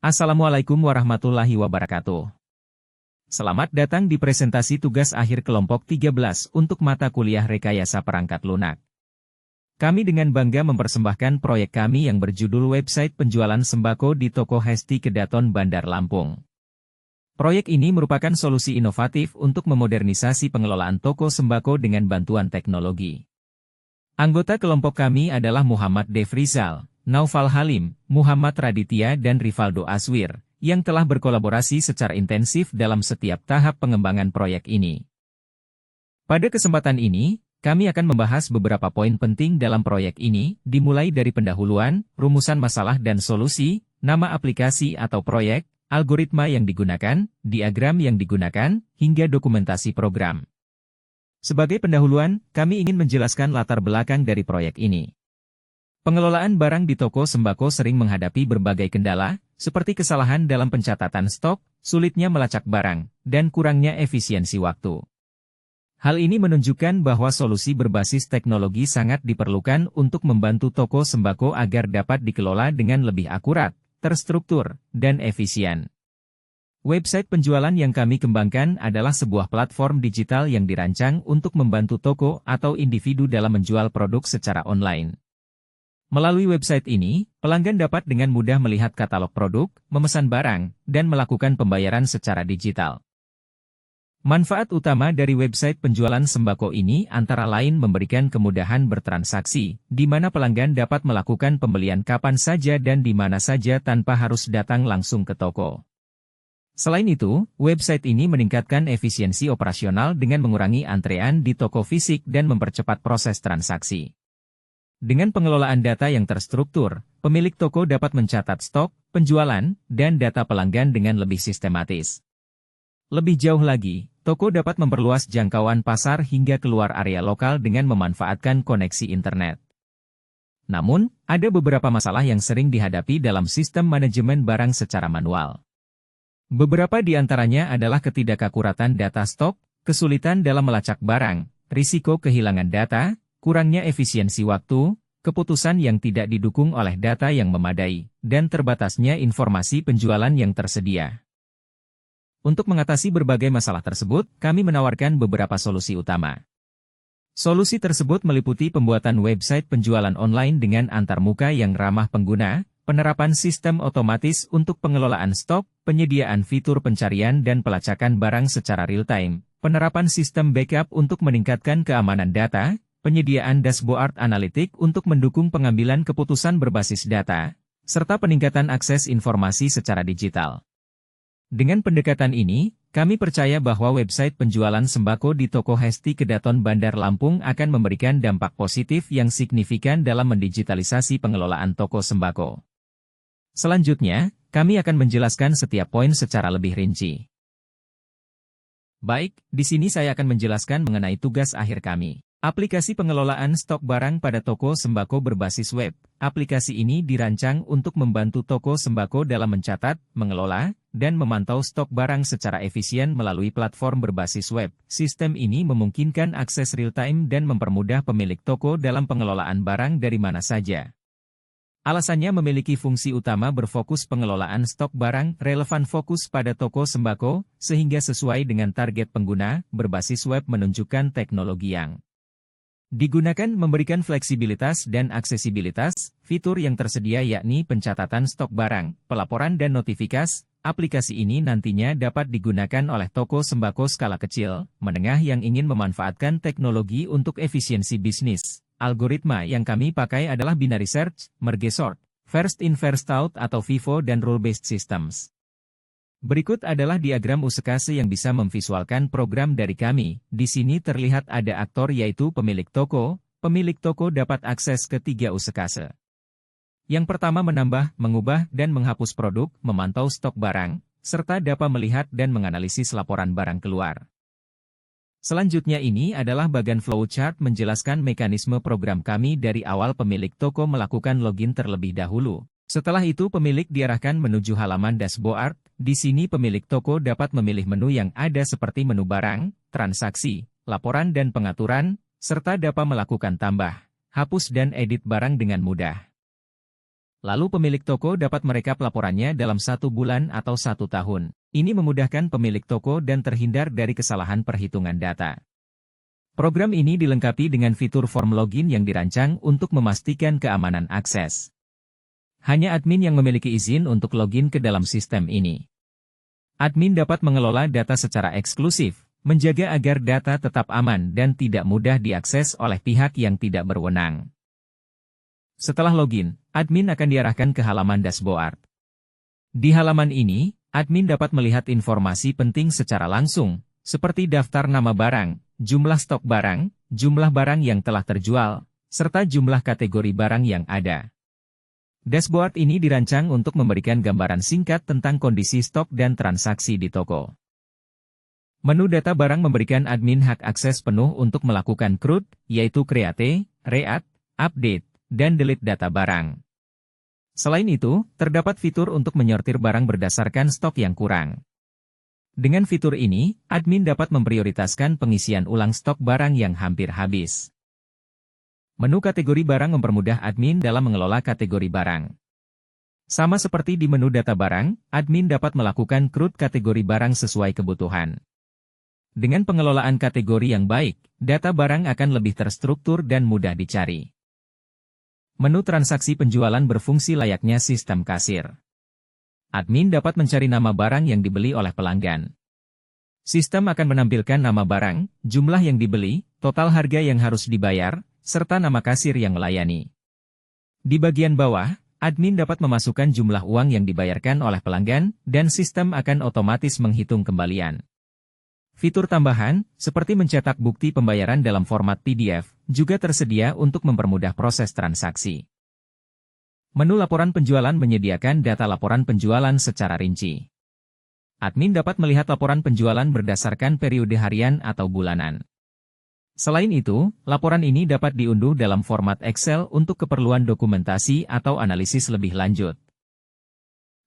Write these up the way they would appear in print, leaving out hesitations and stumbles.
Assalamualaikum warahmatullahi wabarakatuh. Selamat datang di presentasi tugas akhir kelompok 13 untuk mata kuliah Rekayasa Perangkat Lunak. Kami dengan bangga mempersembahkan proyek kami yang berjudul Website Penjualan Sembako di Toko Hesti Kedaton Bandar Lampung. Proyek ini merupakan solusi inovatif untuk memodernisasi pengelolaan toko sembako dengan bantuan teknologi. Anggota kelompok kami adalah Muhammad Devrizal, Naufal Halim, Muhammad Raditya dan Rivaldo Aswir, yang telah berkolaborasi secara intensif dalam setiap tahap pengembangan proyek ini. Pada kesempatan ini, kami akan membahas beberapa poin penting dalam proyek ini, dimulai dari pendahuluan, rumusan masalah dan solusi, nama aplikasi atau proyek, algoritma yang digunakan, diagram yang digunakan, hingga dokumentasi program. Sebagai pendahuluan, kami ingin menjelaskan latar belakang dari proyek ini. Pengelolaan barang di toko sembako sering menghadapi berbagai kendala, seperti kesalahan dalam pencatatan stok, sulitnya melacak barang, dan kurangnya efisiensi waktu. Hal ini menunjukkan bahwa solusi berbasis teknologi sangat diperlukan untuk membantu toko sembako agar dapat dikelola dengan lebih akurat, terstruktur, dan efisien. Website penjualan yang kami kembangkan adalah sebuah platform digital yang dirancang untuk membantu toko atau individu dalam menjual produk secara online. Melalui website ini, pelanggan dapat dengan mudah melihat katalog produk, memesan barang, dan melakukan pembayaran secara digital. Manfaat utama dari website penjualan sembako ini antara lain memberikan kemudahan bertransaksi, di mana pelanggan dapat melakukan pembelian kapan saja dan di mana saja tanpa harus datang langsung ke toko. Selain itu, website ini meningkatkan efisiensi operasional dengan mengurangi antrean di toko fisik dan mempercepat proses transaksi. Dengan pengelolaan data yang terstruktur, pemilik toko dapat mencatat stok, penjualan, dan data pelanggan dengan lebih sistematis. Lebih jauh lagi, toko dapat memperluas jangkauan pasar hingga keluar area lokal dengan memanfaatkan koneksi internet. Namun, ada beberapa masalah yang sering dihadapi dalam sistem manajemen barang secara manual. Beberapa di antaranya adalah ketidakakuratan data stok, kesulitan dalam melacak barang, risiko kehilangan data, kurangnya efisiensi waktu, keputusan yang tidak didukung oleh data yang memadai, dan terbatasnya informasi penjualan yang tersedia. Untuk mengatasi berbagai masalah tersebut, kami menawarkan beberapa solusi utama. Solusi tersebut meliputi pembuatan website penjualan online dengan antarmuka yang ramah pengguna, penerapan sistem otomatis untuk pengelolaan stok, penyediaan fitur pencarian dan pelacakan barang secara real-time, penerapan sistem backup untuk meningkatkan keamanan data, penyediaan dashboard analitik untuk mendukung pengambilan keputusan berbasis data, serta peningkatan akses informasi secara digital. Dengan pendekatan ini, kami percaya bahwa website penjualan sembako di Toko Hesti Kedaton Bandar Lampung akan memberikan dampak positif yang signifikan dalam mendigitalisasi pengelolaan toko sembako. Selanjutnya, kami akan menjelaskan setiap poin secara lebih rinci. Baik, di sini saya akan menjelaskan mengenai tugas akhir kami. Aplikasi pengelolaan stok barang pada toko sembako berbasis web. Aplikasi ini dirancang untuk membantu toko sembako dalam mencatat, mengelola, dan memantau stok barang secara efisien melalui platform berbasis web. Sistem ini memungkinkan akses real-time dan mempermudah pemilik toko dalam pengelolaan barang dari mana saja. Alasannya memiliki fungsi utama berfokus pengelolaan stok barang relevan fokus pada toko sembako, sehingga sesuai dengan target pengguna, berbasis web menunjukkan teknologi yang digunakan memberikan fleksibilitas dan aksesibilitas, fitur yang tersedia yakni pencatatan stok barang, pelaporan dan notifikasi. Aplikasi ini nantinya dapat digunakan oleh toko sembako skala kecil, menengah yang ingin memanfaatkan teknologi untuk efisiensi bisnis. Algoritma yang kami pakai adalah binary search, merge sort, first in first out atau FIFO dan rule-based systems. Berikut adalah diagram usekase yang bisa memvisualkan program dari kami. Di sini terlihat ada aktor yaitu pemilik toko. Pemilik toko dapat akses ke 3 usekase. Yang pertama menambah, mengubah, dan menghapus produk, memantau stok barang, serta dapat melihat dan menganalisis laporan barang keluar. Selanjutnya ini adalah bagian flowchart menjelaskan mekanisme program kami dari awal pemilik toko melakukan login terlebih dahulu. Setelah itu pemilik diarahkan menuju halaman dashboard. Di sini pemilik toko dapat memilih menu yang ada seperti menu barang, transaksi, laporan dan pengaturan, serta dapat melakukan tambah, hapus dan edit barang dengan mudah. Lalu pemilik toko dapat merekap laporannya dalam 1 bulan atau 1 tahun. Ini memudahkan pemilik toko dan terhindar dari kesalahan perhitungan data. Program ini dilengkapi dengan fitur form login yang dirancang untuk memastikan keamanan akses. Hanya admin yang memiliki izin untuk login ke dalam sistem ini. Admin dapat mengelola data secara eksklusif, menjaga agar data tetap aman dan tidak mudah diakses oleh pihak yang tidak berwenang. Setelah login, admin akan diarahkan ke halaman dashboard. Di halaman ini, admin dapat melihat informasi penting secara langsung, seperti daftar nama barang, jumlah stok barang, jumlah barang yang telah terjual, serta jumlah kategori barang yang ada. Dashboard ini dirancang untuk memberikan gambaran singkat tentang kondisi stok dan transaksi di toko. Menu data barang memberikan admin hak akses penuh untuk melakukan CRUD, yaitu create, readd, update, dan delete data barang. Selain itu, terdapat fitur untuk menyortir barang berdasarkan stok yang kurang. Dengan fitur ini, admin dapat memprioritaskan pengisian ulang stok barang yang hampir habis. Menu kategori barang mempermudah admin dalam mengelola kategori barang. Sama seperti di menu data barang, admin dapat melakukan CRUD kategori barang sesuai kebutuhan. Dengan pengelolaan kategori yang baik, data barang akan lebih terstruktur dan mudah dicari. Menu transaksi penjualan berfungsi layaknya sistem kasir. Admin dapat mencari nama barang yang dibeli oleh pelanggan. Sistem akan menampilkan nama barang, jumlah yang dibeli, total harga yang harus dibayar, serta nama kasir yang melayani. Di bagian bawah, admin dapat memasukkan jumlah uang yang dibayarkan oleh pelanggan, dan sistem akan otomatis menghitung kembalian. Fitur tambahan, seperti mencetak bukti pembayaran dalam format PDF, juga tersedia untuk mempermudah proses transaksi. Menu laporan penjualan menyediakan data laporan penjualan secara rinci. Admin dapat melihat laporan penjualan berdasarkan periode harian atau bulanan. Selain itu, laporan ini dapat diunduh dalam format Excel untuk keperluan dokumentasi atau analisis lebih lanjut.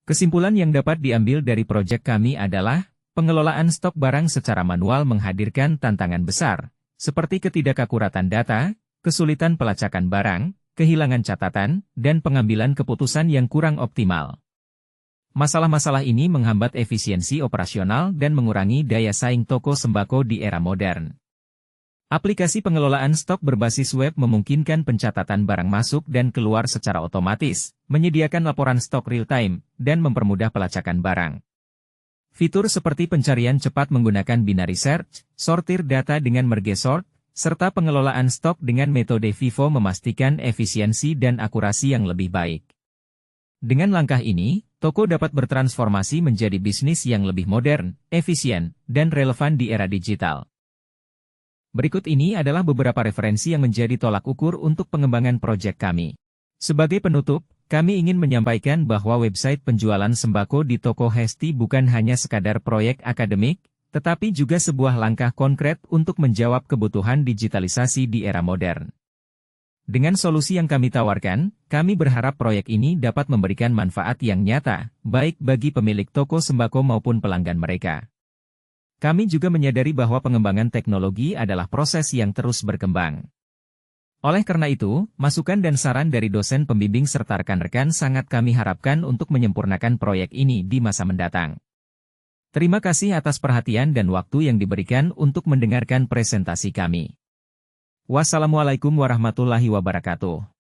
Kesimpulan yang dapat diambil dari proyek kami adalah, pengelolaan stok barang secara manual menghadirkan tantangan besar, seperti ketidakakuratan data, kesulitan pelacakan barang, kehilangan catatan, dan pengambilan keputusan yang kurang optimal. Masalah-masalah ini menghambat efisiensi operasional dan mengurangi daya saing toko sembako di era modern. Aplikasi pengelolaan stok berbasis web memungkinkan pencatatan barang masuk dan keluar secara otomatis, menyediakan laporan stok real-time, dan mempermudah pelacakan barang. Fitur seperti pencarian cepat menggunakan binary search, sortir data dengan merge sort, serta pengelolaan stok dengan metode FIFO memastikan efisiensi dan akurasi yang lebih baik. Dengan langkah ini, toko dapat bertransformasi menjadi bisnis yang lebih modern, efisien, dan relevan di era digital. Berikut ini adalah beberapa referensi yang menjadi tolak ukur untuk pengembangan proyek kami. Sebagai penutup, kami ingin menyampaikan bahwa website penjualan sembako di toko Hesti bukan hanya sekadar proyek akademik, tetapi juga sebuah langkah konkret untuk menjawab kebutuhan digitalisasi di era modern. Dengan solusi yang kami tawarkan, kami berharap proyek ini dapat memberikan manfaat yang nyata, baik bagi pemilik toko sembako maupun pelanggan mereka. Kami juga menyadari bahwa pengembangan teknologi adalah proses yang terus berkembang. Oleh karena itu, masukan dan saran dari dosen pembimbing serta rekan-rekan sangat kami harapkan untuk menyempurnakan proyek ini di masa mendatang. Terima kasih atas perhatian dan waktu yang diberikan untuk mendengarkan presentasi kami. Wassalamualaikum warahmatullahi wabarakatuh.